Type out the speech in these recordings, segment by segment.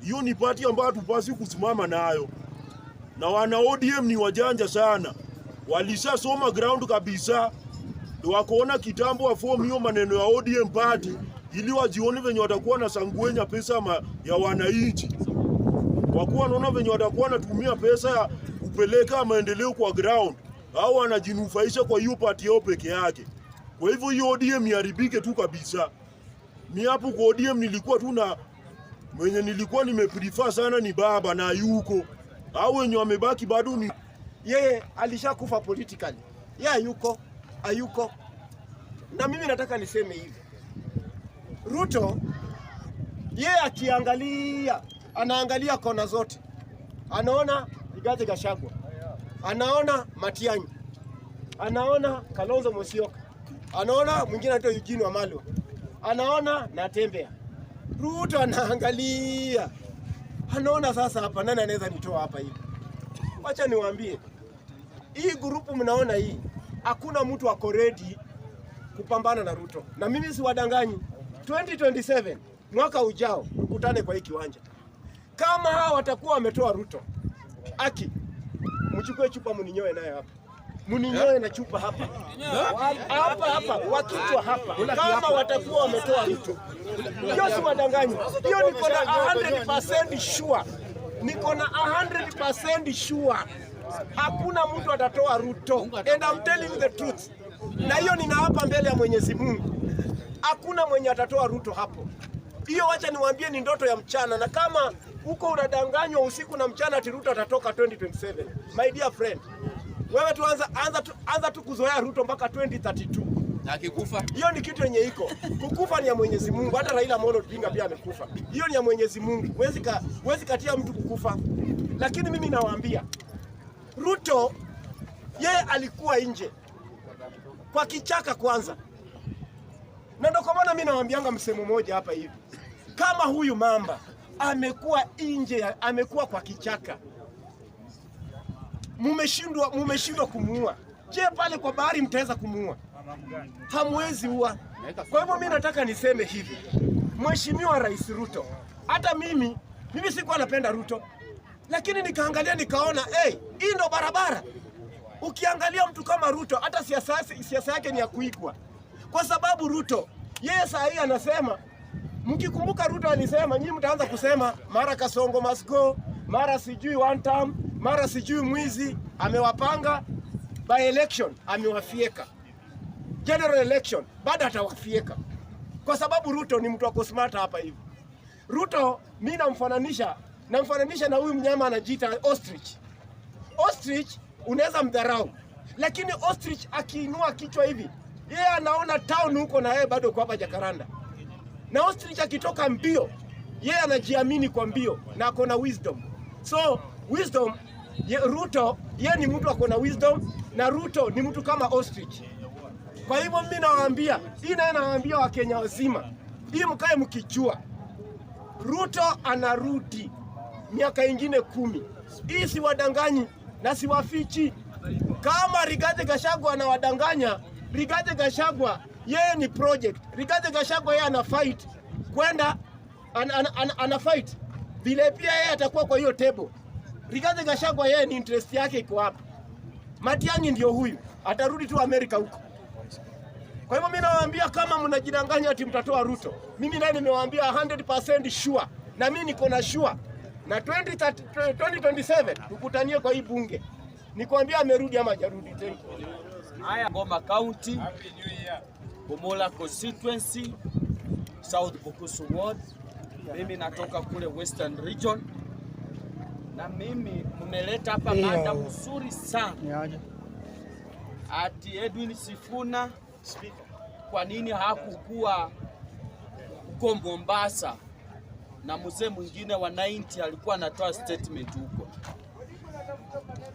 Hiyo ni party ambayo tupasi kusimama nayo. Na wana ODM ni wajanja sana. Walishasoma ground kabisa. Wakaona kitambo wa form hiyo maneno ya ODM party ili wajione venye watakuwa na sanguenya pesa ya wananchi. Wakuwa wanaona venye watakuwa natumia pesa ya kupeleka maendeleo kwa ground. Hao wanajinufaisha kwa hiyo party yao peke yake. Kwa hivyo hiyo ODM iharibike tu kabisa. Ni hapo kwa ODM nilikuwa tu na mwenye nilikuwa nimeprefer sana ni baba na yuko. Hao wenye wamebaki bado ni yeye alishakufa politically. Yeye hayuko. Na mimi nataka niseme hivi. Ruto yeye akiangalia, anaangalia kona zote. Anaona Rigathi Gachagua. Anaona Matiang'i. Anaona Kalonzo Musyoka. Anaona mwingine anaitwa Eugene Wamalwa. Anaona Natembeya. Ruto anaangalia. Anaona sasa hapa nani anaweza nitoa hapa hivi. Wacha niwaambie. Hii grupu mnaona hii. Hakuna mtu ako ready kupambana na Ruto. Na mimi si wadanganyi. 2027 mwaka ujao tukutane kwa hii kiwanja. Kama hawa watakuwa wametoa Ruto, mchukue chupa mninyoe nayo hapa. Mninyoe na chupa hapa. Hapa wakitwa hapa. Kama watakuwa wametoa Ruto. Hiyo si wadanganyi. Hiyo niko na 100% sure. Niko na 100% sure. Hakuna mtu atatoa Ruto. And I'm telling you the truth. Na hiyo ninaapa mbele ya Mwenyezi Mungu. Hakuna mwenye atatoa Ruto hapo. Hiyo wacha niwaambie ni ndoto ya mchana, na kama huko unadanganywa usiku na mchana ati Ruto atatoka 2027. My dear friend, wewe tu anza tu kuzoea Ruto mpaka 2032. Na akikufa? Hiyo ni kitu yenye iko. Kukufa ni ya Mwenyezi Mungu. Hata Raila Amolo Odinga pia amekufa. Hiyo ni ya Mwenyezi Mungu. Huwezi katia mtu kukufa. Lakini mimi nawaambia Ruto yeye alikuwa nje kwa kichaka kwanza. Na ndio kwa maana mimi nawaambianga msemo moja hapa hivi. Kama huyu mamba amekuwa nje, amekuwa kwa kichaka, mumeshindwa kumuua. Je, pale kwa bahari mtaweza kumuua? Hamwezi ua. Kwa hivyo mimi nataka niseme hivi. Mheshimiwa Rais Ruto, hata mimi sikuwa napenda Ruto. Lakini nikaangalia nikaona, hii ndo barabara. Ukiangalia mtu kama Ruto, hata siasa yake ni ya kuigwa. Kwa sababu Ruto, yeye saa hii anasema, mkikumbuka Ruto alisema, nyinyi mtaanza kusema, mara Kasongo must go, mara sijui one term, mara sijui mwizi, amewapanga, by election, amewafieka. General election, baada atawafieka. Kwa sababu Ruto ni mtu wako smart hapa hivi. Ruto, mimi namfananisha na huyu mnyama anajiita ostrich. Ostrich, unaweza mdharau. Lakini ostrich akiinua kichwa hivi, yeye anaona town huko na yeye bado kwa hapa Jacaranda. Na ostrich akitoka mbio, yeye anajiamini kwa mbio na ako na wisdom. So, wisdom, Ruto, yeye ni mtu ako na wisdom, na Ruto ni mtu kama ostrich. Kwa hivyo mimi nawaambia, nawaambia Wakenya wazima, hii mkae mkijua, Ruto anarudi miaka ingine 10. Hii si wadanganyi na si wafichi. Kama Rigathi Gachagua anawadanganya, Rigathi Gachagua yeye ni project. Rigathi Gachagua yeye ana fight kwenda ana fight. Vile pia yeye atakuwa kwa hiyo table. Rigathi Gachagua yeye ni interest yake iko hapa. Matiang'i ndio huyu, atarudi tu Amerika huko. Kwa hivyo mimi nawaambia, kama mnajidanganya ati mtatoa Ruto, mimi naye nimewaambia 100% sure, na mimi niko na sure na 2027 tukutanie kwa hii bunge. Nikwambia amerudi ama hajarudi tena. Haya, Ngoma County, Bomola constituency, South Bukusu ward. Mimi natoka kule Western region. Na mimi mmeleta hapa mada mzuri sana. Ati Edwin Sifuna kwa nini hakukuwa huko Mombasa, na mzee mwingine wa 90 alikuwa anatoa statement huko.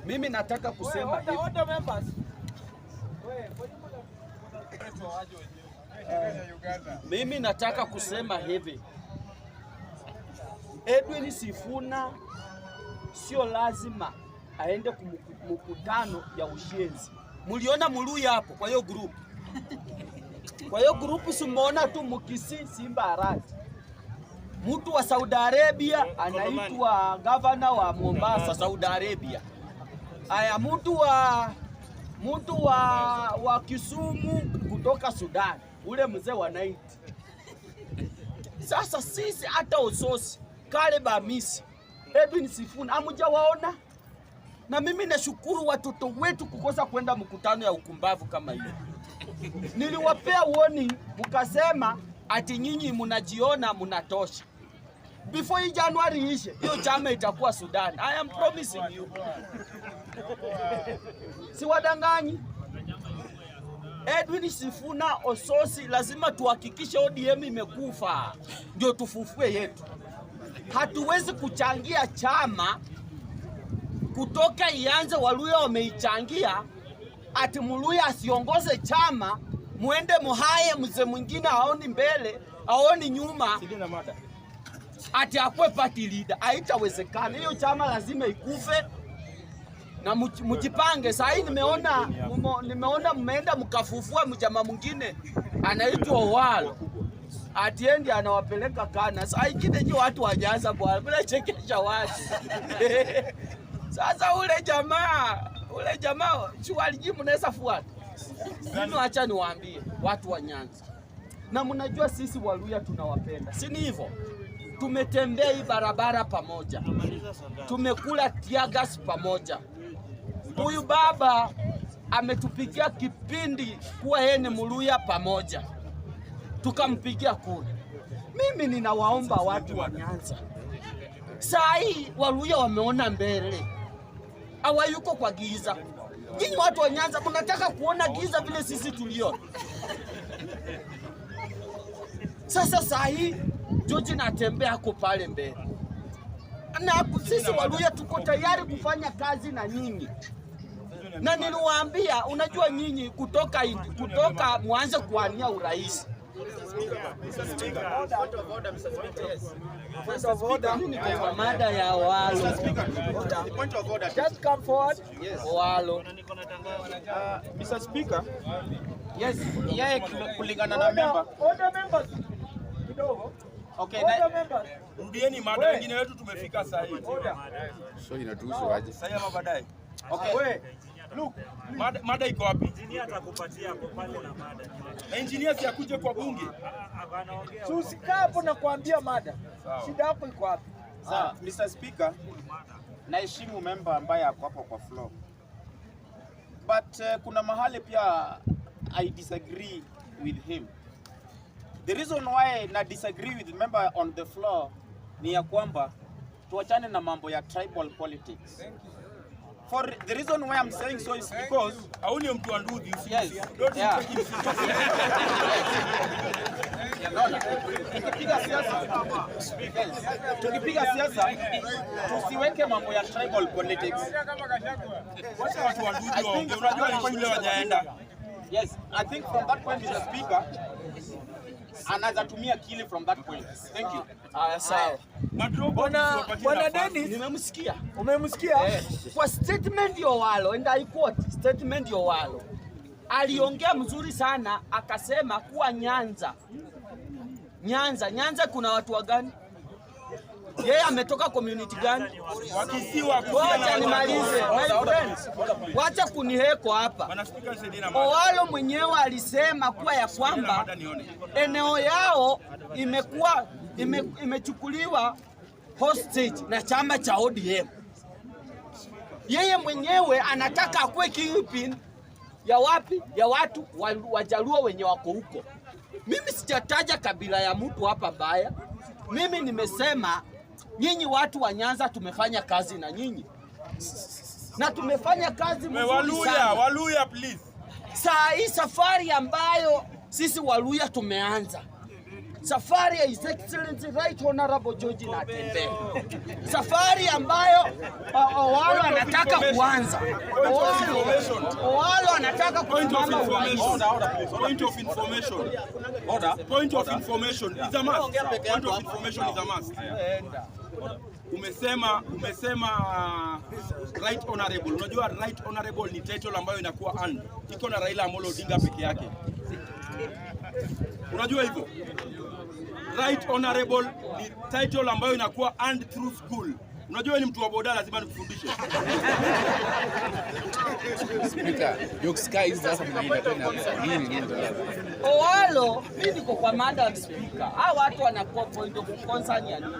Mimi nataka kusema hivi. Mimi nataka kusema hivi. Edwin Sifuna sio lazima aende kumkutano ya ushenzi. Muliona Muluya hapo kwa hiyo group. Kwa hiyo group simuona tu Mukisi Simba Arati. mtu wa Saudi Arabia anaitwa gavana wa Mombasa, Saudi Arabia. Aya, mtu wa Kisumu kutoka Sudan, ule mzee wa 90. Sasa sisi hata Ososi, Caleb Amisi, Edwin Sifuna hamujawaona. Na mimi nashukuru watoto wetu kukosa kwenda mkutano ya ukumbavu kama hiyo. Niliwapea warning, mkasema ati nyinyi mnajiona mnatosha. Before hii January ishe, hiyo chama itakuwa Sudan. I am promising you. Si wadanganyi. Edwin Sifuna, Ososi, lazima tuhakikishe ODM imekufa ndio tufufue yetu. Hatuwezi kuchangia chama kutoka ianze Waluya wameichangia, ati Muluya asiongoze chama, muende muhaye mzee mwingine aoni mbele, aoni nyuma, ati akwe party leader. Haitawezekana. Hiyo chama lazima ikufe na mjipange. Sasa hii nimeona mmeenda mkafufua mjama mwingine anaitwa Owalo. Atiendi anawapeleka kana. Sasa ingine watu wajaza bwana. Bila chekesha watu. Sasa ule jamaa chualiji mnaweza fuata. Mimi acha niwaambie watu wa Nyanza. Na mnajua sisi Waluya tunawapenda. Si ni hivyo? Tumetembea hii barabara pamoja. Tumekula tiagas pamoja. Huyu baba ametupigia kipindi kuwa yeye ni Muluya pamoja. Tukampigia kura. Mimi ninawaomba watu wa Nyanza. Saa hii Waluya wameona mbele. Hawayuko kwa giza. Nyinyi watu wa Nyanza mnataka kuona giza vile sisi tuliona. Sasa saa hii George natembea ako pale mbele. Na sisi Waluya tuko tayari kufanya kazi na nyinyi. Na niliwaambia, unajua nyinyi kutoka mwanze kuania urais. Mada ya Owalo. Just come forward. Yes. Owalo. Mr. Speaker. Yes. Yeye kulingana na member. Order members. Kidogo. Okay, rudieni mada wengine wetu tumefika saa hii. So inatuhusu aje? Sasa ama baadaye. Okay. Wewe look, mada iko wapi? Engineer atakupatia hapo pale na mada. Na engineer si akuje kwa bunge. Anaongea. Usikaa hapo na kuambia mada. Shida yako iko wapi? Sawa, Mr. Speaker. Naheshimu member ambaye ako hapo kwa floor. But kuna mahali pia I disagree with him. The reason why na disagree with the member on the floor ni ya kwamba tuachane na mambo ya tribal politics. For the reason why I'm saying so is because hauni mtu wa nduthi usi. Yes. Yeah. Tukipiga siasa tusiweke mambo ya tribal politics. Wacha watu wa nduthi waongee. Unajua ni shule wajaenda. Yes, I think from that point Mr. Speaker, anaweza tumia kile from that point. Thank you. Sawa. Bwana Dennis, nimemsikia. Umemsikia? Kwa statement ya Owalo, and I quote, statement ya Owalo. Aliongea mzuri sana, akasema kuwa Nyanza kuna watu wa gani? Yeye ametoka community gani? Wakisiwa Wacha nimalize. My friends, wacha kuniheko hapa. Owalo mwenyewe alisema kuwa ya kwamba eneo yao imechukuliwa hostage na chama cha ODM. Yeye mwenyewe anataka akue kingpin ya wapi? Ya watu Wajaluo wenye wako huko. Mimi sijataja kabila ya mtu hapa baya. Mimi nimesema nyinyi watu wa Nyanza tumefanya kazi na nyinyi. Na tumefanya kazi mzuri sana. Waluya please. Saa hii safari ambayo sisi Waluya tumeanza. Safari ya His Excellency Right Honorable George Natembeya. Safari ambayo Owalo anataka kuanza. Owalo anataka kusimama urais. Point of information. Order. Point of information is a must. Point of information is a must. Umesema Right Honorable. Unajua Right Honorable ni title ambayo inakuwa earned. Iko na Raila Amolo Odinga peke yake. Unajua hivyo? Right Honorable ni title ambayo inakuwa and through school. Unajua ni mtu wa boda, lazima nikufundishe. Speaker, your sky is sasa mnaenda tena nini? Owalo, mimi niko kwa Madam Speaker. Hao watu wanakuwa point of concern ya nini?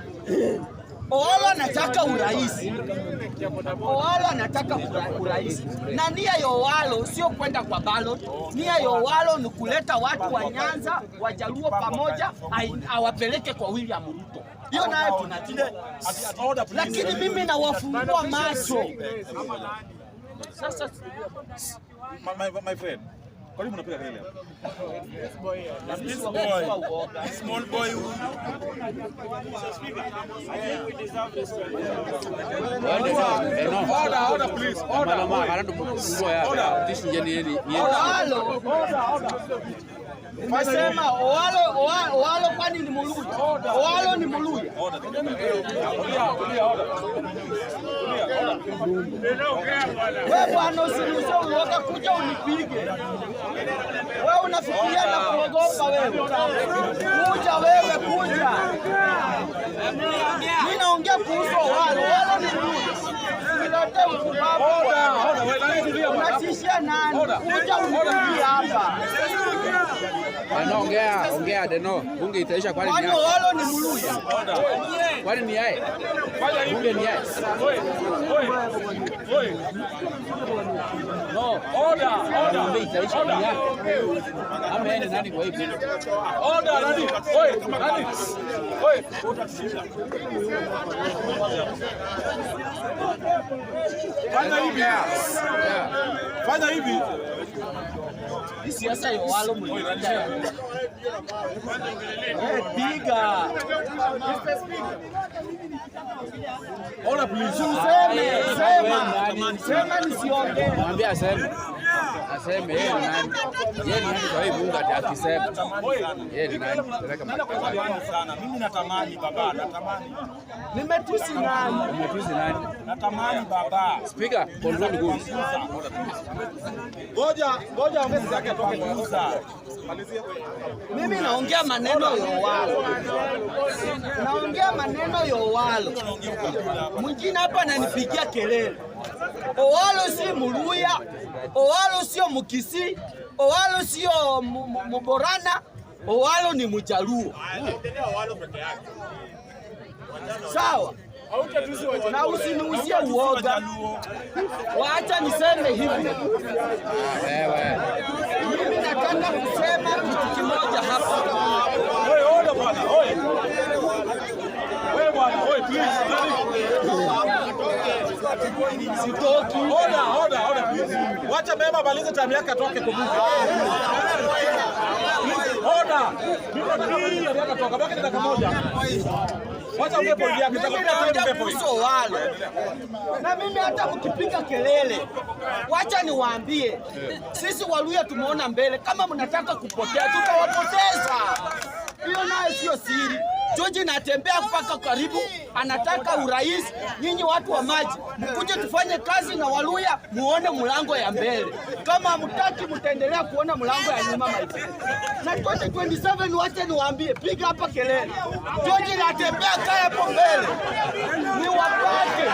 Owalo anataka urais. Owalo anataka urais. Na nia ya Owalo sio kwenda kwa ballot. Nia ya Owalo ni kuleta watu wa Nyanza, Wajaluo pamoja, awapeleke kwa William Ruto. Hiyo nayo tunajua. Lakini mimi nawafungua macho. Sasa My friend, kwa nini mnapiga kelele hapa? Small boy. Order, please. Order. Nasema Owalo kwani ni Muluya? Owalo ni Muluya. Wewe bwana usiruhusu uoga kuja unipige. Wewe unafikiria na kuogopa wewe. Kuja wewe kuja. Mimi naongea kuhusu Owalo. Owalo ni Muluya. Niletee ukumbavu. Unatishia nani? Kuja unipige hapa. Ongea Deno. Bunge itaisha kwani ni yeye? Owalo ni Muluya. Kwani ni yeye? Bunge ni yeye. No. Order. Bunge itaisha ni yeye. Ama yeye nani kwa hivi? Order nani? Nani? Fanya hivi. Hii siasa ya Owalo mlionaje? Piga. Order please. Sema nisiongee. Mwambie aseme. Aseme yeye nani? Yeye nani kwa hivi bunge atakisema. Yeye ni nani? Sana. Mimi natamani baba, natamani. Nimetusi nani? Natamani baba. Speaker, control good. Ngoja ongeza zake atoke kuuza. Mimi naongea maneno ya Owalo. Naongea maneno ya Owalo. Mwingine hapa ananipigia kelele. Owalo si Muluya, Owalo sio Mukisi, Owalo sio Muborana, Owalo ni Mjaluo. Sawa? Na usiniuzie uoga. Waacha niseme hivi. Mimi nataka kusema kitu kimoja hapa. Order bwana. Wewe bwana, please. Sitoki. Order please. Wacha beba baliza time yake atoke kwa bunge. Order. Mimi nataka yeye akatoka. Baki dakika moja. Wacha upepo yake nitakupatia upepo hizo Owalo. Na mimi hata mkipiga kelele, wacha niwaambie, sisi Waluya tumeona mbele. Kama mnataka kupotea, tutawapoteza. Hiyo nayo sio siri. George natembea mpaka karibu, anataka urais. Nyinyi watu wa maji, mkuje tufanye kazi na Waluya, muone mlango ya mbele. Kama hamtaki mtaendelea kuona mlango ya nyuma maiti. Na 2027 wacha niwaambie, piga hapa kelele. George natembea kaya hapo mbele. Ni wapate.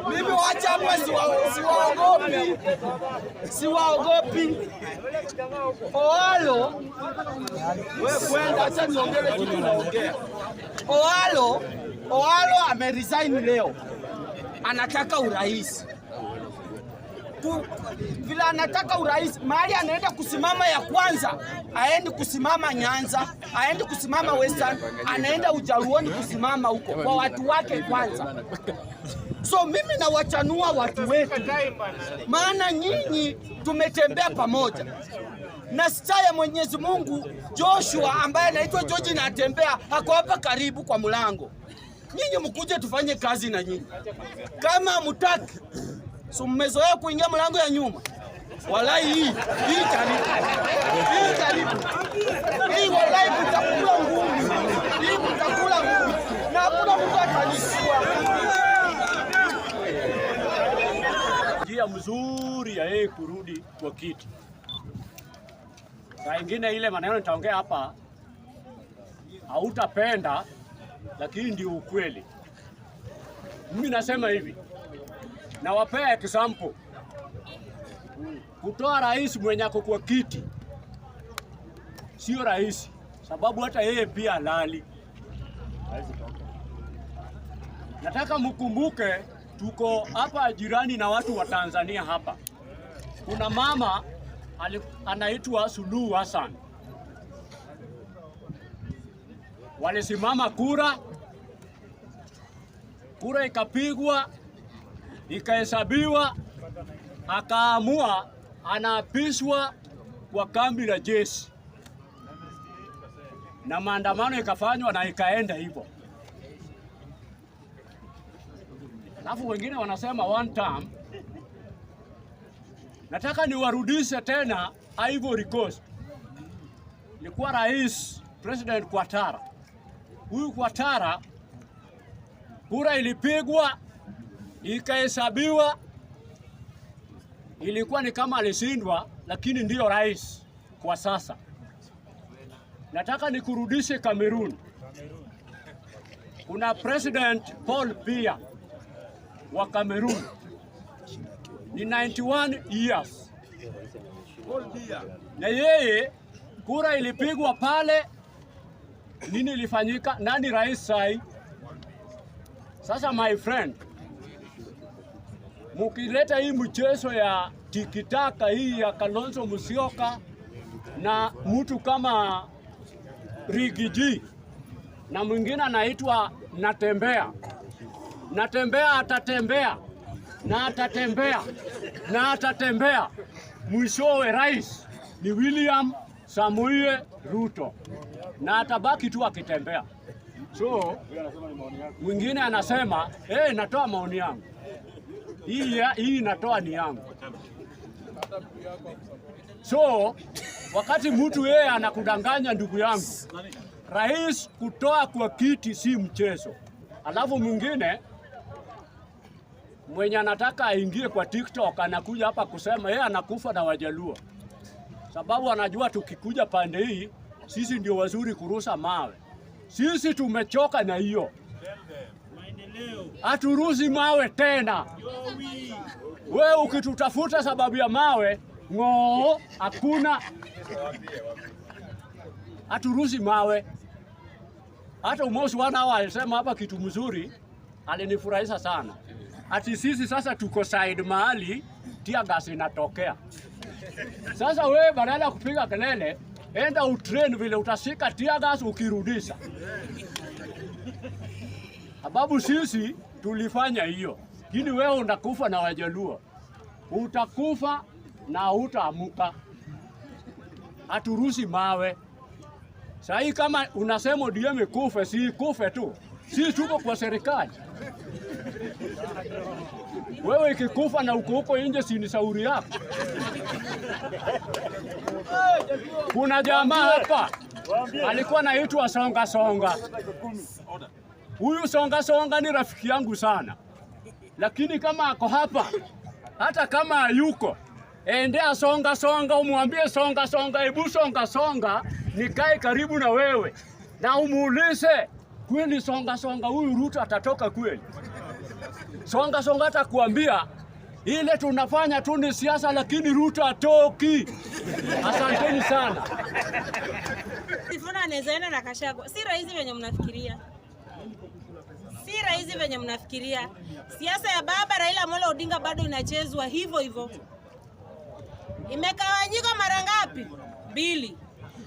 Mimi wacha hapa siwaogopi. Owalo, wewe kwenda, acha niongele kitu naongea. Owalo ameresign leo. Anataka urais. Vile anataka urais, mahali anaenda kusimama ya kwanza, aende kusimama Nyanza, aende kusimama Western, anaenda Ujaluoni kusimama huko kwa watu wake kwanza. So mimi nawachanua watu wetu, maana nyinyi tumetembea pamoja na staa ya Mwenyezi Mungu. Joshua ambaye anaitwa George natembea hako hapa karibu kwa mlango. Nyinyi mkuje tufanye kazi na nyinyi. Kama mtaki, so mmezoea kuingia mlango ya nyuma. Walai hii walai kutakula ngumu. Hii kutakula ngumu. Na hakuna mtu atalishwa. Njia mzuri. nzuri ya yeye kurudi kwa kiti. Saa ingine ile maneno nitaongea hapa hautapenda, lakini ndio ukweli. Mimi nasema hivi, na wapea example. Kutoa rais mwenye ako kwa kiti sio rais, sababu hata yeye pia halali. Nataka mkumbuke tuko hapa jirani na watu wa Tanzania hapa. Kuna mama anaitwa Suluhu Hassan. Walisimama kura ikapigwa, ikahesabiwa, akaamua anaapishwa kwa kambi la jeshi, na maandamano ikafanywa na ikaenda hivyo. Alafu wengine wanasema one term. Nataka niwarudishe tena Ivory Coast. Ilikuwa rais President Ouattara. Huyu Ouattara kura ilipigwa, ikahesabiwa, ilikuwa ni kama alishindwa, lakini ndiyo rais kwa sasa. Nataka nikurudishe Cameroon. Kuna President Paul Biya wa Cameroon. Ni 91 years. Na yeye kura ilipigwa pale, nini ilifanyika? Nani rais sai? Sasa my friend, mukileta hii mchezo ya tikitaka hii ya Kalonzo Musyoka na mtu kama Rigiji na mwingine anaitwa Natembea atatembea na atatembea na atatembea, mwishowe rais ni William Samoei Ruto na atabaki tu akitembea. So mwingine anasema natoa maoni yangu, hii natoa ni yangu. So wakati mtu yeye anakudanganya, ndugu yangu, rais kutoa kwa kiti si mchezo. Alafu mwingine mwenye anataka aingie kwa TikTok anakuja hapa kusema yeye anakufa na Wajaluo, sababu anajua tukikuja pande hii sisi ndio wazuri kurusa mawe. Sisi tumechoka na hiyo, haturusi mawe tena. Wewe ukitutafuta sababu ya mawe, hakuna, haturusi mawe. Hata Umosi wana alisema hapa kitu mzuri, alinifurahisha sana. Ati sisi sasa tuko side mahali tear gas inatokea. Sasa wewe badala ya kupiga kelele, enda utrain vile utashika tear gas ukirudisha. Sababu sisi tulifanya hiyo. Lakini wewe unakufa na Wajaluo. Utakufa na utaamuka. Haturusi mawe. Sasa kama unasema ODM kufe, si kufe tu. Sisi tuko kwa serikali. Wewe ikikufa na uko huko nje, si ni sauri yako. Kuna jamaa hapa alikuwa anaitwa Songa. Huyu Songa ni rafiki yangu sana. Lakini kama ako hapa, hata kama hayuko, endea Songa, umwambie Songa, hebu Songa, nikae karibu na wewe. Na umuulize, kweli Songa huyu Ruto atatoka kweli? Songa atakuambia ile tunafanya tu ni siasa, lakini Ruto atoki. Asanteni sana. Sifuna anaenda na Kashago. Si rahisi venye mnafikiria. Siasa ya baba Raila Amolo Odinga bado inachezwa hivyo. Imekawanyika mara ngapi? 2.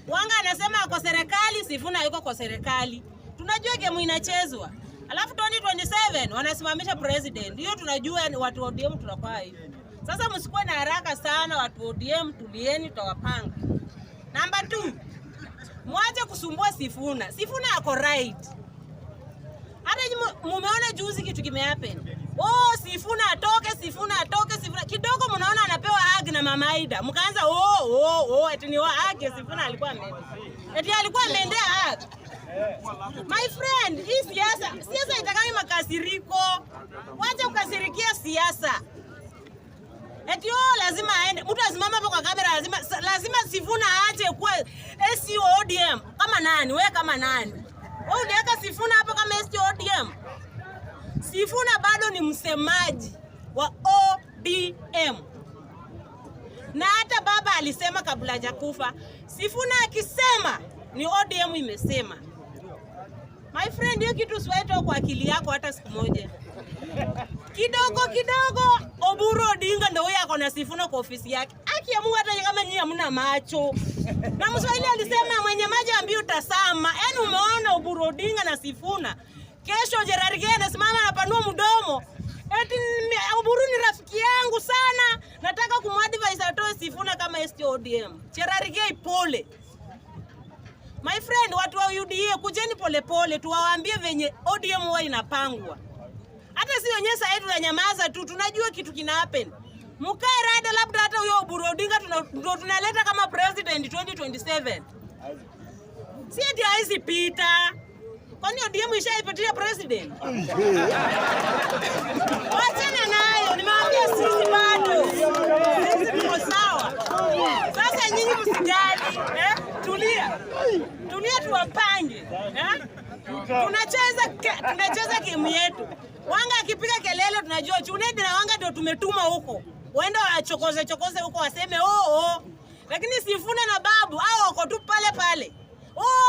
Wanga anasema ako serikali, Sifuna yuko kwa serikali. Tunajua game inachezwa. Alafu 2027 wanasimamisha president. Hiyo tunajua watu wa ODM tunakuwa hivi. Sasa msikuwe na haraka sana watu wa ODM, tulieni tutawapanga. Number 2. Mwache kusumbua Sifuna. Sifuna yako right. Hata mumeona juzi kitu kimehappen. Sifuna atoke. Kidogo mnaona anapewa hug na Mama Aida. Mkaanza eti ni hug Sifuna alikuwa ameenda. Eti alikuwa ameendea hug. My friend, hii siasa itakani makasiriko. Wacha ukasirikia siasa. Eti lazima aende. Mtu asimama hapo kwa kamera lazima Sifuna aache kuwa SC ODM. Kama nani? Wewe kama nani? Wewe unaweka Sifuna hapo kama SC ODM? Sifuna bado ni msemaji wa ODM. Na hata baba alisema kabla hajakufa, Sifuna akisema ni ODM imesema. My friend, hiyo kitu siwaito kwa akili yako hata siku moja. Kidogo Oburu Odinga ndio yeye ako na Sifuna kwa ofisi yake. Akiamua hata kama nyinyi hamna macho. Na Mswahili alisema mwenye maji ambii utasama. Yaani umeona Oburu Odinga na Sifuna. Kesho Gerard Gay anasimama anapanua mdomo. Eti Oburu ni rafiki yangu sana. Nataka kumadvise atoe Sifuna kama STODM. Gerard Gay pole. My friend, watu wa UDA kujeni pole tuwaambie venye ODM huwa inapangwa. Hata si wenyewe sasa tunanyamaza tu, tunajua kitu kina happen. Mkae rada labda hata huyo Oburu Odinga tunaleta kama president 2027. Si eti haizi pita. Kwani ODM ishaipatia president? Wachana nayo, nimewambia sisi bado. Sisi tuko sawa. Sasa nyinyi msijali, Tulia tuwapange, Tunacheza game yetu. Wanga akipiga kelele tunajua Chunedi na Wanga ndio tumetuma huko. Waenda wachokoze huko waseme Lakini Sifuna na Babu hao wako tu pale.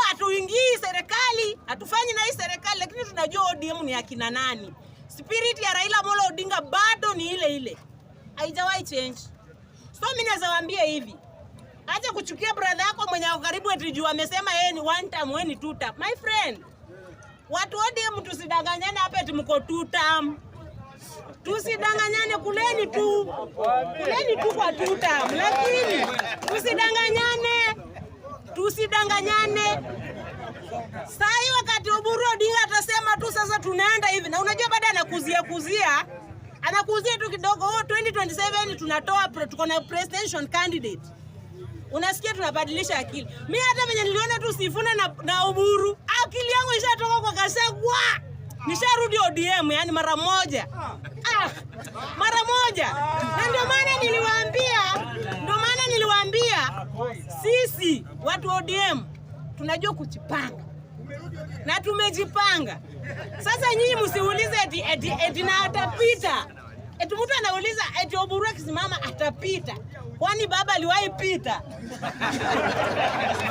Hatuingii serikali, hatufanyi na hii serikali, lakini tunajua ODM ni akina nani. Spirit ya Raila Amolo Odinga bado ni ile. Haijawahi change. So mimi nazawaambia hivi. Acha kuchukia brother yako mwenye karibu etijua amesema yeye ni one term, wewe ni two term. My friend, watu ODM tusidanganyane hapa eti mko two term. Tusidanganyane, kuleni tu kwa two term. Lakini tusidanganyane. Sai wakati Oburu Odinga atasema tu sasa tunaenda hivi. Na unajua baada anakuzia tu kidogo 2027 tunatoa tuko na presidential candidate. Unasikia tunabadilisha akili. Mimi hata mwenye niliona tu Sifuna na Oburu, akili yangu ishatoka kwa Gachagua. Nisharudi ODM yani mara moja. Mara moja. Na ndio maana niliwaambia sisi watu ODM tunajua kujipanga. Na tumejipanga. Sasa nyinyi msiulize eti na atapita. Eti mtu anauliza eti Oburu akisimama atapita. Kwani baba aliwahi pita?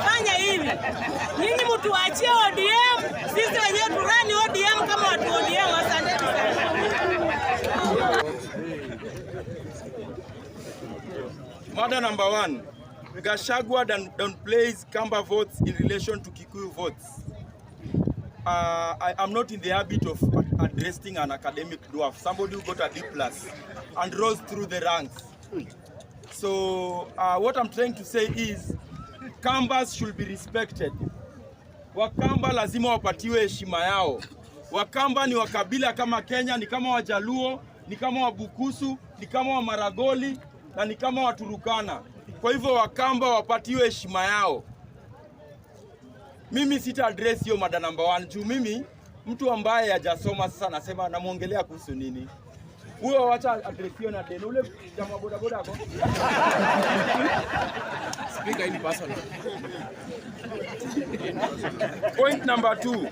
Fanya hivi. Nyinyi mtu waachie ODM, sisi wenyewe turani ODM kama watu ODM. Asante sana. Mada number 1. Gachagua downplays Kamba votes in relation to Kikuyu votes. I'm not in the habit of addressing an academic dwarf, somebody who got a D+ and rose through the ranks. So what I'm trying to say is Kambas should be respected. Wakamba lazima wapatiwe heshima yao. Wakamba ni wakabila kama Kenya, ni kama Wajaluo, ni kama Wabukusu, ni kama Wamaragoli na ni kama Waturukana. Kwa hivyo Wakamba wapatiwe heshima yao. Mimi sita address hiyo mada number 1 juu mimi mtu ambaye hajasoma sasa nasema namuongelea kuhusu nini. Huyo wacha address hiyo na deni ule jamaa bodaboda hapo. Speaker in personal. Point number 2.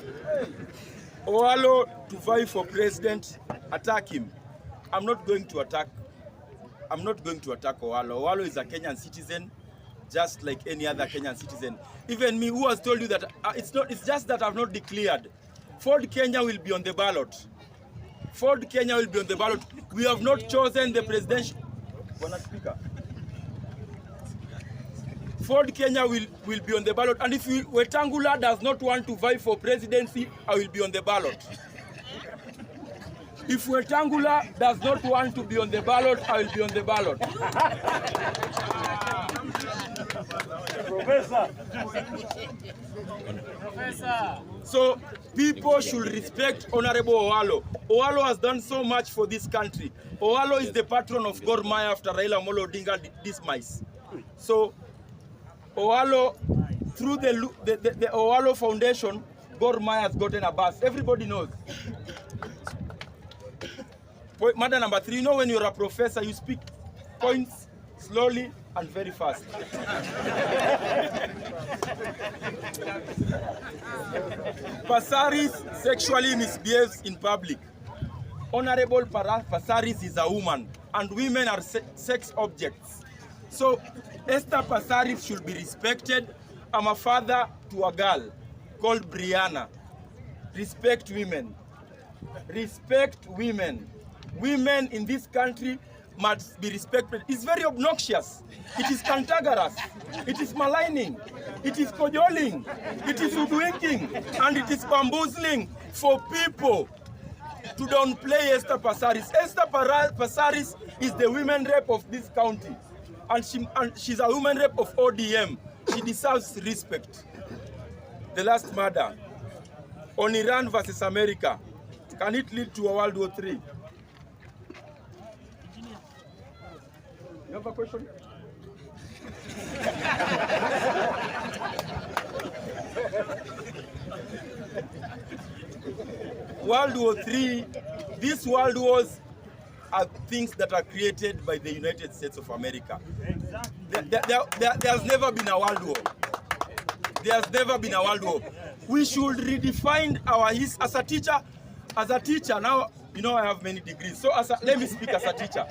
Owalo to vie for president, attack him. I'm not going to attack Owalo. Owalo is a Kenyan citizen, just like any other Kenyan citizen. Even me, who has told you that it's just that I've not declared. Ford Kenya will be on the ballot. Ford Kenya will be on the ballot. We have not chosen the presidential. Speaker. Ford Kenya will be on the ballot. And if Wetangula does not want to vie for presidency, I will be on the ballot. If Wetangula does not want to be on the ballot, I will be on the ballot. Professor. So people should respect Honorable Owalo. Owalo has done so much for this country. Owalo is the patron of Gor Mahia after Raila Amolo Odinga demise. So Owalo, through the Owalo Foundation, Gor Mahia has gotten a bus. Everybody knows. Matter number 3, you know when you're a professor, you speak points slowly and very fast. Pasaris sexually misbehaves in public. Honorable Pasaris is a woman and women are sex objects. So Esther Pasaris should be respected. I'm a father to a girl called Brianna. Respect women. Respect women. Women in this country must be respected. It's very obnoxious. It is cantankerous. It is maligning. It is cajoling. It is hoodwinking. And it is bamboozling for people to downplay Esther Pasaris. Esther Pasaris is the women rep of this county. And she's a women rep of ODM. She deserves respect. The last murder on Iran versus America. Can it lead to a World War III? You have a question? World War III, these world wars are things that are created by the United States of America. There's never been a world war. There's never been a world war. We should redefine our history. As a teacher, now, you know I have many degrees, so let me speak as a teacher.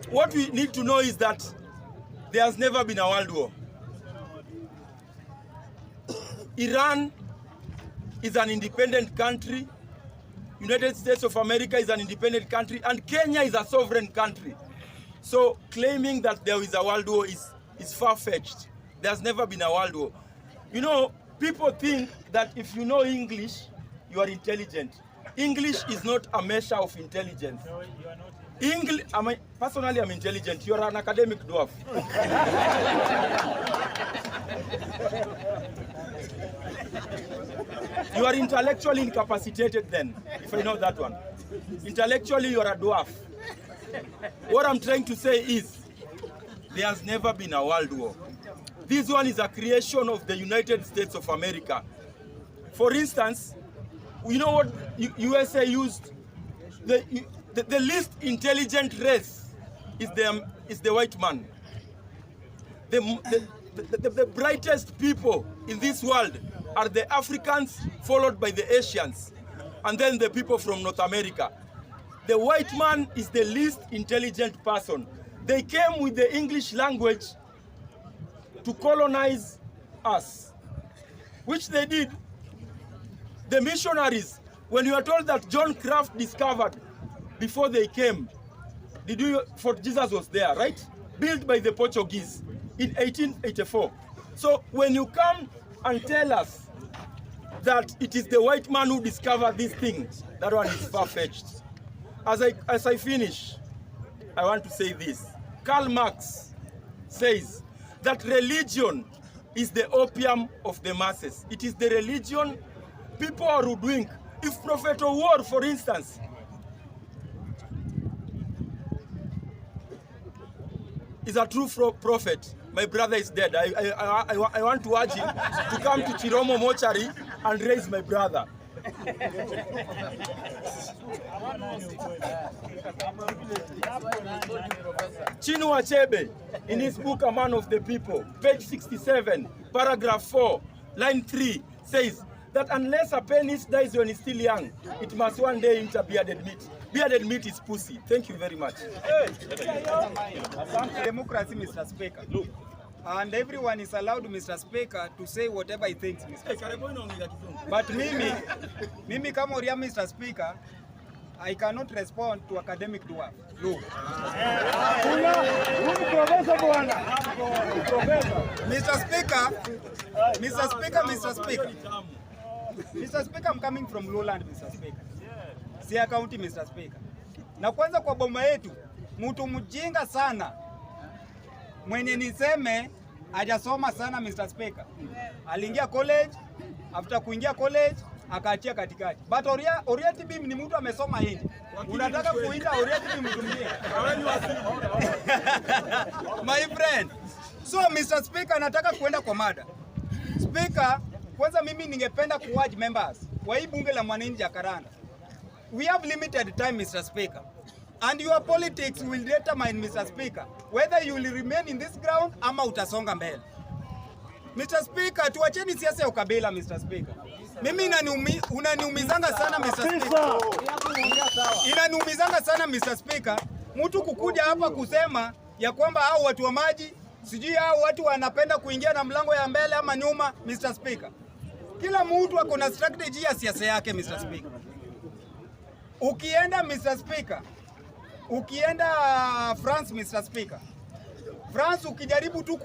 What we need to know is that there's never been a world war. Iran is an independent country. United States of America is an independent country, and Kenya is a sovereign country. So claiming that there is a world war is far-fetched. There's never been a world war. You know, people think that if you know English, you are intelligent. English is not a measure of intelligence. Personally, I'm intelligent. You're an academic dwarf. You are intellectually incapacitated then, if I know that one. Intellectually, you're a dwarf. What I'm trying to say is, there has never been a world war. This one is a creation of the United States of America. For instance, you know what USA used? The least intelligent race is the white man. The brightest people in this world are the Africans, followed by the Asians, and then the people from North America. The white man is the least intelligent person. They came with the English language to colonize us, which they did. The missionaries, when you are told that John Kraft discovered before they came, Fort Jesus was there, right? Built by the Portuguese in 1884. So when you come and tell us that it is the white man who discovered these things, that one is far-fetched. As I finish, I want to say this. Karl Marx says that religion is the opium of the masses. It is the religion people are hoodwinked. If Prophet War, for instance, is a true prophet, my brother is dead. I want to urge him to come to Chiromo Mortuary and raise my brother. Chinua Achebe, in his book A Man of the People, page 67, paragraph 4, line 3, says that unless a penis dies when it's still young, it must one day enter bearded meat. Bearded meat is pussy. Thank you very much. Democracy, Mr. Speaker. Look. And everyone is allowed, Mr. Speaker, to say whatever he thinks, Mr. Speaker. But mimi kama Oria, Mr. Speaker, I cannot respond to academic dwarf. Look. Mr. Speaker, I'm coming from lowland, Mr. Speaker. Siaya County, Mr. Speaker. Na kwanza kwa boma yetu, mtu mjinga sana. Mwenye niseme hajasoma sana, Mr. Speaker. Aliingia college, after kuingia college akaachia katikati. But Oria TB ni mtu amesoma nje. Unataka kuita Oria TB mtu mwingine? My friend. So Mr. Speaker, nataka kuenda kwa mada. Speaker, kwanza mimi ningependa kuurge members wa hii bunge la mwananchi Jacaranda. We have limited time, Mr. Speaker. and your politics will determine, Mr. Speaker, whether you will remain in this ground ama utasonga mbele. Mr. Speaker, tuacheni siasa ya ukabila, Mr. Speaker. Mimi unaniumizanga sana Mr. Speaker. Inaniumizanga sana Mr. Speaker, mtu kukuja hapa kusema ya kwamba hao watu wa maji, sijui hao watu wanapenda kuingia na mlango ya mbele ama nyuma, Mr. Speaker. Kila mtu ako na strategy ya siasa yake, Mr. Speaker. Ukienda Mr. Speaker, ukienda France, Mr. Speaker. France ukijaribu tu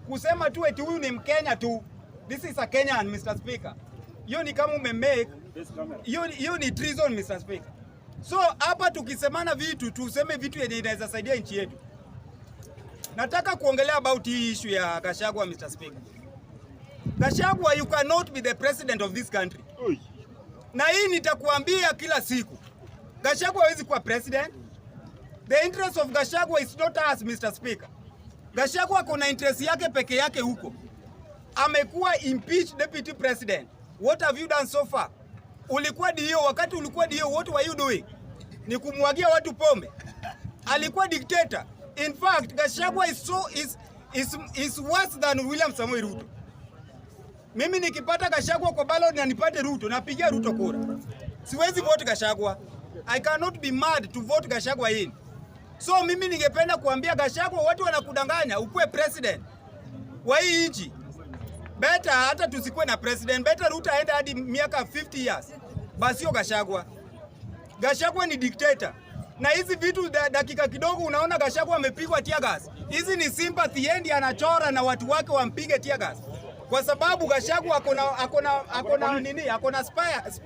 kusema tu eti huyu ni Mkenya tu. This is a Kenyan, Mr. Speaker. Hiyo ni kama umemake, hiyo ni treason, Mr. Speaker. So hapa tukisemana vitu, tuseme vitu yenye inaweza saidia nchi yetu. Nataka kuongelea about hii issue ya Gachagua, Mr. Speaker. Gachagua, you cannot be the president of this country. Na hii nitakuambia kila siku. Gachagua hawezi kuwa president. The interest of Gachagua is not us, Mr. Speaker. Gachagua kuna interest yake peke yake huko. Amekuwa impeached deputy president. What have you done so far? Ulikuwa dio, wakati ulikuwa dio, what were you doing? Ni kumwagia watu pombe. Alikuwa dictator. In fact, Gachagua is worse than William Samoei Ruto. Mimi nikipata Gachagua kwa ballot na nipate Ruto, napigia Ruto kura. Siwezi vote Gachagua. I cannot be mad to vote Gachagua in. So mimi ningependa kuambia Gachagua, watu wanakudanganya ukuwe president wa hii nchi. Better hata tusikuwe na president. Better Ruto aende hadi miaka 50 years. Basi sio Gachagua. Gachagua ni dictator. Na hizi vitu dakika kidogo unaona Gachagua amepigwa tear gas. Hizi ni sympathy endi anachora na watu wake wampige tear gas. Kwa sababu Gachagua akona spies.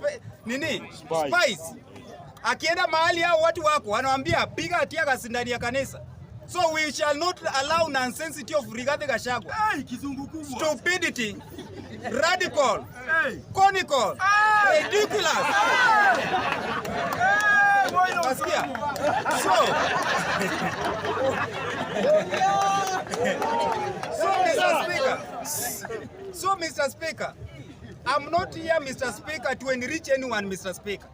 Akienda mahali hao watu wako wanawaambia piga tear gas ndani ya kanisa. So we shall not allow nonsense of Rigathi Gachagua. Stupidity, radical, conical, ridiculous. So, Mr. Speaker, I'm not here, Mr. Speaker, to enrich anyone, Mr. Speaker.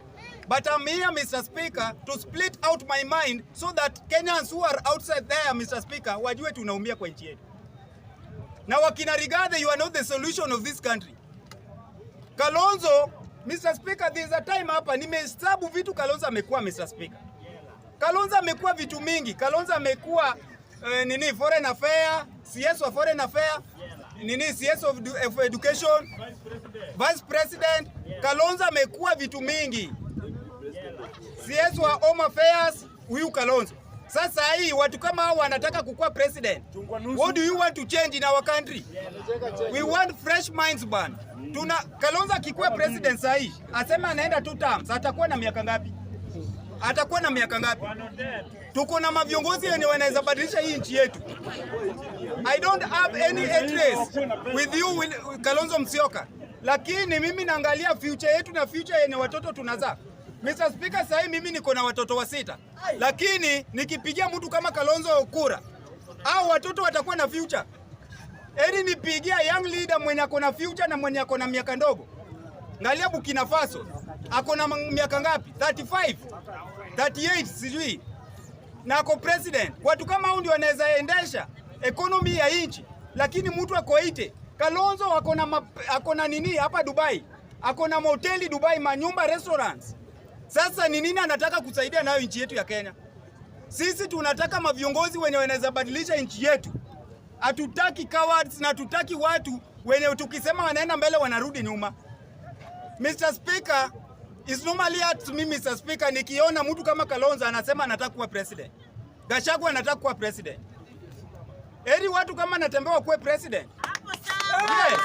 But I'm here, Mr. Speaker, to split out my mind so that Kenyans who are outside there, Mr. Speaker, wajue tunaumia kwa nchi yetu. Na wakina Rigathi, you are not the solution of this country. Kalonzo, Mr. Speaker, there's a time hapa nimehesabu vitu Kalonzo amekuwa, Mr. Speaker. Kalonzo amekuwa vitu mingi. Kalonzo amekuwa foreign affair, CS of foreign affair, CS of education, vice president. Kalonzo amekuwa vitu mingi. CS wa home affairs, huyu Kalonzo. Sasa hii watu kama hao wanataka kukuwa president. What do you want to change in our country? We want fresh minds bana. Kalonzo akikuwa president sasa hii, asema anaenda 2 terms, atakuwa na miaka ngapi? Atakuwa na miaka ngapi? Tuko na maviongozi wenye wanaweza badilisha hii nchi yetu. I don't have any interest with you, Kalonzo Musyoka. Lakini mimi naangalia future yetu na future yenye watoto tunazaa. Mr. Speaker, sasa hivi mimi niko na watoto 6. Lakini nikipigia mtu kama Kalonzo kura, hao watoto watakuwa na future. Eri nipigia young leader mwenye ako na future na mwenye ako na miaka ndogo. Ngalia Burkina Faso. Ako na miaka ngapi? 35, 38 sijui. Na ako president. Watu kama hao ndio wanaweza endesha economy ya nchi. Lakini mtu ako 80. Kalonzo ako na nini hapa Dubai? Ako na hoteli Dubai, manyumba, restaurants. Sasa ni nini anataka kusaidia nayo nchi yetu ya Kenya? Sisi tunataka maviongozi wenye wanaweza badilisha nchi yetu. Hatutaki cowards na hatutaki watu wenye tukisema wanaenda mbele wanarudi nyuma. Mr. Speaker, it's normally at me, Mr. Speaker, nikiona mtu kama Kalonzo anasema anataka kuwa president. Gachagua anataka kuwa president. Eri watu kama natembea kuwa president. Yes.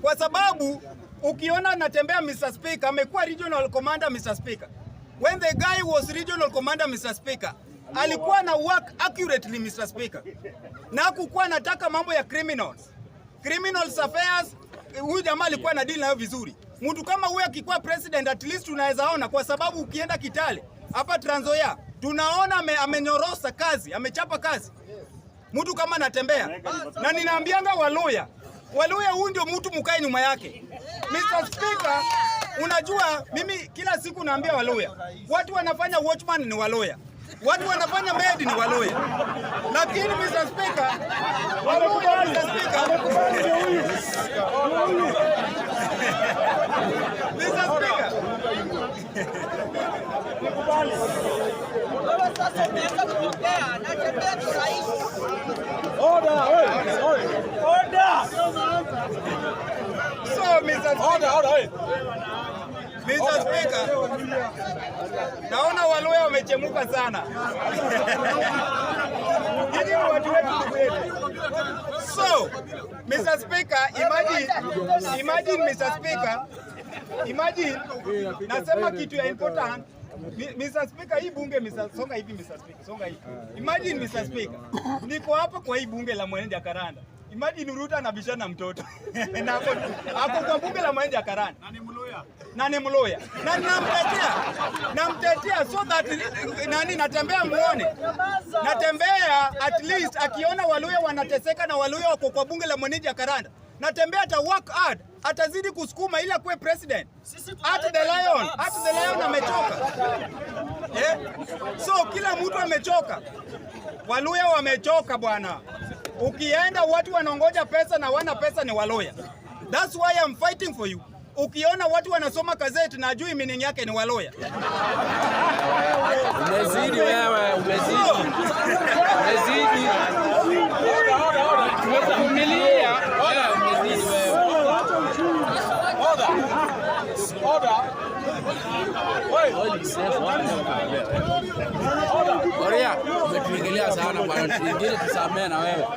Kwa sababu ukiona anatembea, Mr. Speaker, amekuwa regional commander, Mr. Speaker. When the guy was regional commander, Mr. Speaker, alikuwa na work accurately, Mr. Speaker. Na hakukuwa anataka mambo ya criminals. Criminals affairs, huyu jamaa alikuwa na deal nayo vizuri. Mtu kama huyu akikuwa president, at least tunaweza ona, kwa sababu ukienda Kitale, hapa Trans Nzoia, tunaona amenyorosa kazi, amechapa kazi. Mtu kama anatembea. Na ninaambianga Waluya huyu ndio mtu mkae nyuma yake. Mr. Speaker, Unajua mimi kila siku naambia Waluya, watu wanafanya watchman ni Waluya, watu wanafanya maid ni Waluya, lakini Mr. Speaker, Waluya Mr. Speaker, Mr. Speaker, Sasa umeanza kuongea na tembea tu rais. Order. So Mr. Speaker, Order. Mr. Speaker, naona Waluya wamechemuka sana. Hili watu wetu ndugu yetu. So Mr. Speaker, imagine Mr. Speaker, imagine nasema kitu ya important. Mr. Speaker, hii bunge songa hivi Mr. Speaker, songa hivi. Imagine Mr. Speaker, niko hapa kwa hii bunge la Mwenje Karanda. Imagine Ruto anabishana na mtoto. Na ako kwa bunge la Mwenje Karanda. Na ni Mluya. Na namtetea so that natembea muone. Natembea at least akiona Waluya wanateseka na Waluya wako kwa bunge la Mwenje Karanda. Natembea ata work hard, atazidi kusukuma ila kuwe president. At the lion amechoka. So kila mtu amechoka. Waluya wamechoka bwana. Ukienda watu wanaongoja pesa na wana pesa ni Waluya. That's why I'm fighting for you. Ukiona watu wanasoma gazeti na ajui meaning yake ni Waluya. Umezidi wewe, umezidi. Tumevumilia. Umezidi wewe. Order. Oria, umetuingilia sana bwana, tuingilie tusamee na wewe.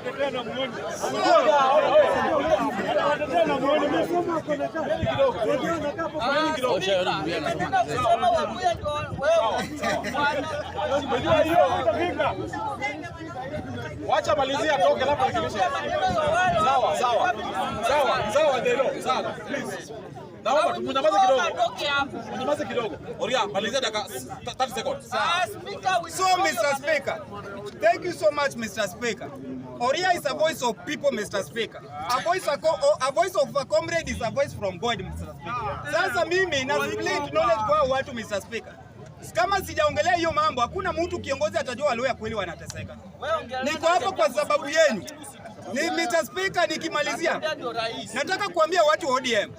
Wacha malizia toke labda nikilisha. Sawa, ndio. Sawa. Please. Naomba tunyamaze kidogo. Tunyamaze kidogo. Oria, malizia dakika 30 seconds. So Mr. Speaker, thank you so much Mr. Speaker. Oria is a voice of people Mr. Speaker. A voice of a comrade is a voice from God Mr. Speaker. Sasa mimi na split knowledge kwa watu Mr. Speaker. Kama sijaongelea hiyo mambo, hakuna mtu kiongozi atajua Waluya kweli wanateseka. Niko hapa kwa sababu yenu. Ni Mr. Speaker, nikimalizia nataka kuambia watu wa ODM.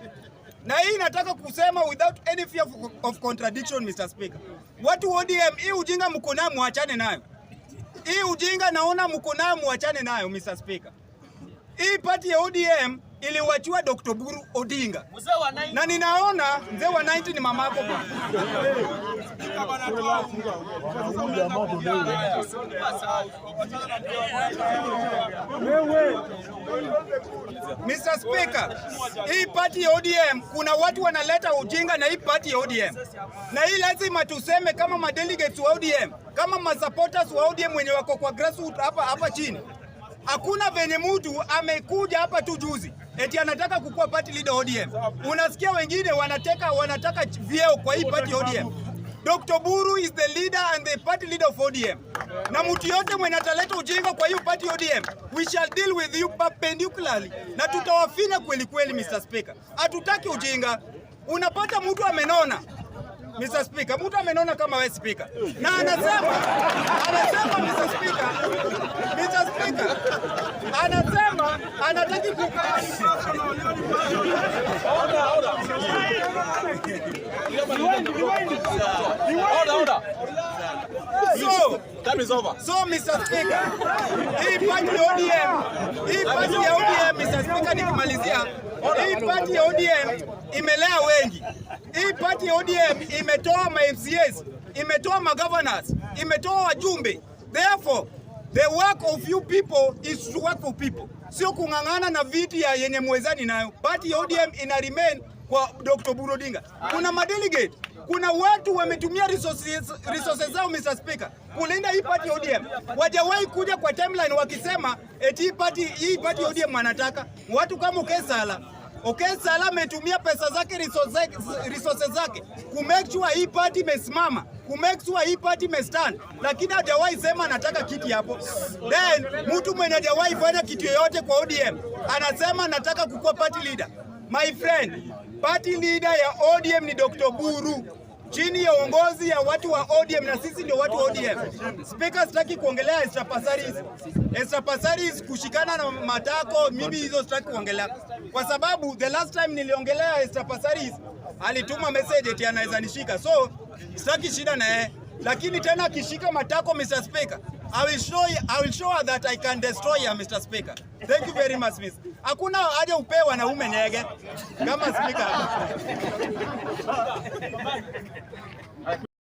Na hii nataka kusema without any fear of contradiction Mr. Speaker. Watu wa ODM, hii ujinga mko nayo muachane nayo. Hii ujinga naona mko nayo muachane nayo Mr. Speaker. Hii party ya ODM iliwachua Dr. Buru Odinga. Na ninaona mzee wa 90 ni mamako bwana. Mr. Speaker, hii party ya ODM kuna watu wanaleta ujinga na hii party ya ODM. Na hii lazima tuseme kama madelegates wa ODM, kama masupporters wa ODM wenye wako kwa grassroots hapa chini. Hakuna venye mtu amekuja hapa tu juzi eti anataka kukuwa party leader ODM. Unasikia wengine wanataka vyeo kwa hii party ODM. Dr. Buru is the leader and the party leader of ODM. Na mtu yote mwenye ataleta ujinga kwa hiyo party ODM, we shall deal with you perpendicularly. Na tutawafina kweli kweli Mr. Speaker. Hatutaki ujinga. Unapata mtu amenona Mr. Speaker, mtu amenona kama wewe speaker. Na anasema Mr. Speaker, anasema anataki kukaa. Order. Time is over. So Mr. Speaker, hii party ya ODM Mr. Speaker, nikimalizia, hii party ya ODM imelea wengi. Hii party ya ODM imetoa ma MCAs, imetoa ma governors, imetoa wajumbe. Therefore, the work of you people is to work for people. Sio kung'ang'ana na viti ya yenye mwezani nayo. Party ya ODM ina remain kwa Dr. Buru Odinga. Kuna madelegate, kuna watu wametumia resources zao Mr. Speaker kulinda hii party ODM. Wajawahi kuja kwa timeline wakisema eti hii party ODM wanataka. Watu kama Okesala ametumia pesa zake, resources zake ku make sure hii party imesimama, ku make sure hii party imestand, lakini hajawahi sema anataka kiti hapo. Then mtu mwenye hajawahi fanya kitu yoyote kwa ODM anasema anataka kukuwa party leader. My friend, Party leader ya ODM ni Dr. Buru, chini ya uongozi ya watu wa ODM, na sisi ndio watu wa ODM. Speaker, sitaki kuongelea Esther Passaris. Esther Passaris kushikana na matako, mimi hizo sitaki kuongelea, kwa sababu the last time niliongelea Esther Passaris alituma message eti anaweza nishika, so sitaki shida na yeye. Lakini tena akishika matako, Mr. Speaker, I will show her that I can destroy her, Mr. Speaker. Thank you very much, Miss. Hakuna haja upewe wanaume nyege kama speaker.